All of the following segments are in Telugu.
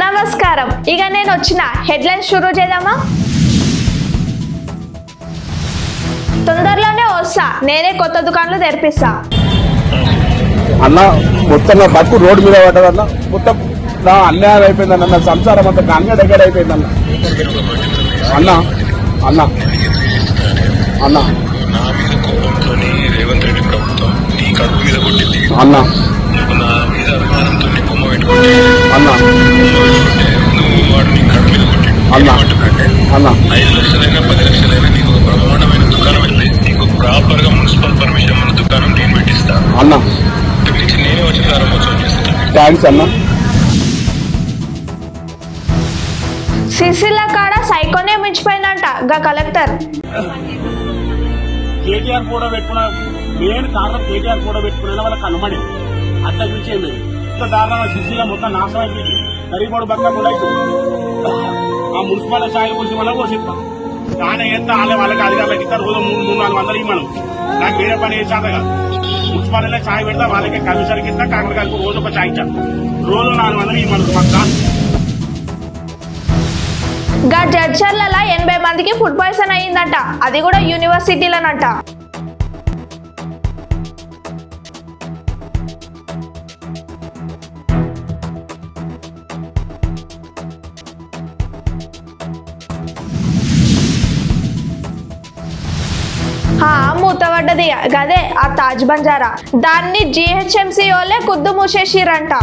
నమస్కారం. ఇక నేను వచ్చిన హెడ్లైన్స్ షురూ చేద్దామా? తొందరలోనే వస్తా, నేనే కొత్త దుకాణాలు తెరిపిస్తా. అన్న మొత్తం నా బతుకు రోడ్డు మీద పడ్డదన్న. మొత్తం నా అన్యాయం అయిపోయిందన్న. నా సంసారం అంతా గంగ దగ్గర అయిపోయిందన్న. అన్న అన్న అన్న రేవంత్ రెడ్డి ప్రభుత్వం నీ కడుపు మీద కొట్టింది అన్న నా మీద అభిమానంతో నీ బొమ్మ పెట్టుకుంటే అన్న నువ్వు వాడు నీ కడుపు మీద కొట్టిండు. అన్న ఏమంటున్నాంటే అన్న 5 లక్షలైనా 10 లక్షలైనా నీకు ఒక బ్రహ్మాండమైన దుకాణం వెళ్ళి నీకు ప్రాపర్ గా మున్సిపల్ పర్మిషన్ ఉన్న దుకాణం నేను పెట్టిస్తా అన్న. ఇక్కడి నుంచి నేనే వచ్చి ప్రారంభోత్సవం చేస్తాను. థ్యాంక్స్ అన్న. సిసిల కాడ సైకోనే మించిపోయిందంట గా కలెక్టర్. కేటీఆర్ కూడా పెట్టుకున్న మెయిన్ కారణం కేటీఆర్ కూడా పెట్టుకున్న వాళ్ళకి అనుమడి అంత చూసేది ఇంత దారుణంగా సిసిలో మొత్తం నాశనం అయిపోయింది. కరీబోడు బక్క కూడా ఆ మున్సిపల్ స్థాయికి వచ్చి మనం పోషిస్తాం. కానీ ఎంత వాళ్ళకి అధికారులకి ఇస్తారు. రోజు 300-400 ఇవ్వను. నాకు వేరే పని చేశాక కాదు. మున్సిపాలిటీలో ఛాయ్ పెడతా, వాళ్ళకి కమిషనర్కి ఇస్తా, కాకరకాయకు రోజు ఒక ఛాయ్ ఇచ్చాను. రోజు 400 ఇవ్వను పక్క. గా జడ్చర్లలో 80 మందికి ఫుడ్ పాయిజన్ అయ్యిందంట, అది కూడా యూనివర్సిటీలోనంట. మూతపడ్డది గదే ఆ తాజ్ బంజారా. దాన్ని GHMC వాళ్ళే కుద్దు మూసేసిరంట.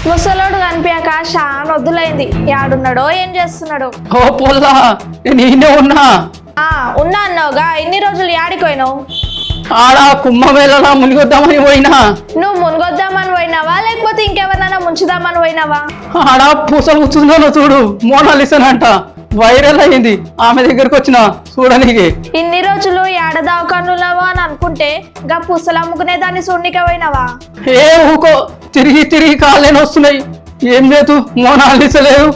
ముసలోడు కనిపించాక చాలా వద్దులైంది. యాడున్నాడో ఏం చేస్తున్నాడో. ఓ పొల్లా నేనే ఉన్నా. ఉన్నా అన్నావుగా, ఇన్ని రోజులు యాడిపోయినావు? ఆడ కుంభమేళలా మునిగొద్దామని పోయినా. నువ్వు మునిగొద్దామని పోయినావా లేకపోతే ఇంకెవరినైనా ముంచుదామని పోయినావా? ఆడ పూసలు కూర్చుందో చూడు, మోనాలిసన్ అంట, వైరల్ అయింది. ఆమె దగ్గరకు వచ్చిన చూడనికి. ఇన్ని రోజులు ఏడదావకానున్నావా అని అనుకుంటే గా పుసలు అమ్ముకునే దాన్ని చూడనికే పోయినావా? ఏ ఊకో, తిరిగి తిరిగి కాళ్ళని వస్తున్నాయి. ఏం లేదు, మోనాలిసలేదు,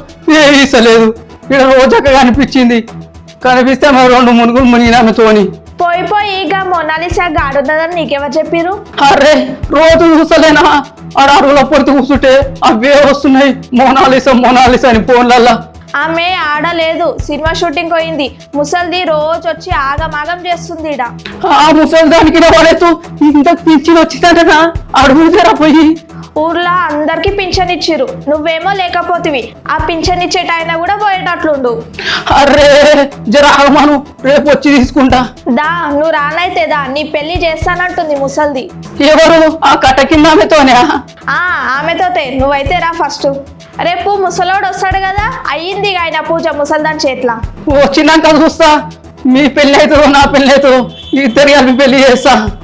ఏసలేదు. ఇక్కడ రోజక్క కనిపించింది. కనిపిస్తే మరి 2 మునుగులు మునిగినామెతోని. పోయి ఇక మొనాలిసా గాడున్నదని నీకెవరు చెప్పిరు? అరే రోజు చూసలేనా, ఆడ అరువుల పొడితే కూర్చుంటే అవే వస్తున్నాయి మోనాలిసా అని ఫోన్లల్లా. ఆమె ఆడలేదు, సినిమా షూటింగ్ పోయింది. ముసల్ది రోజు వచ్చి ఆగమాగం చేస్తుంది ఈడ. ఆ ముసలి దానికి పడేస్తూ ఇంత పింఛన్ వచ్చిందంటనా, అడుగుతారా పోయి. ఊర్లో అందరికి పింఛన్ ఇచ్చిరు, నువ్వేమో లేకపోతివి. ఆ పింఛన్ ఇచ్చేట ఆయన కూడా పోయేటట్లుండు. అరే జర ఆగమాను, రేపు వచ్చి తీసుకుంటా. దా నువ్వు రానైతే దా, నీ పెళ్లి చేస్తానంటుంది ముసల్ది. ఎవరు? ఆ కట్ట కింద ఆమెతోనే? ఆమెతోతే, నువ్వైతే రా ఫస్ట్. రేపు ముసలోడు వస్తాడు కదా, అయ్యింది ఆయన పూజ ముసల్దాన్ చేట్లా. వచ్చినాక చూస్తా, మీ పెళ్లి అవుతుందో నా పెళ్లి అవుతుందో, ఇద్దరు కలిపి పెళ్లి చేస్తా.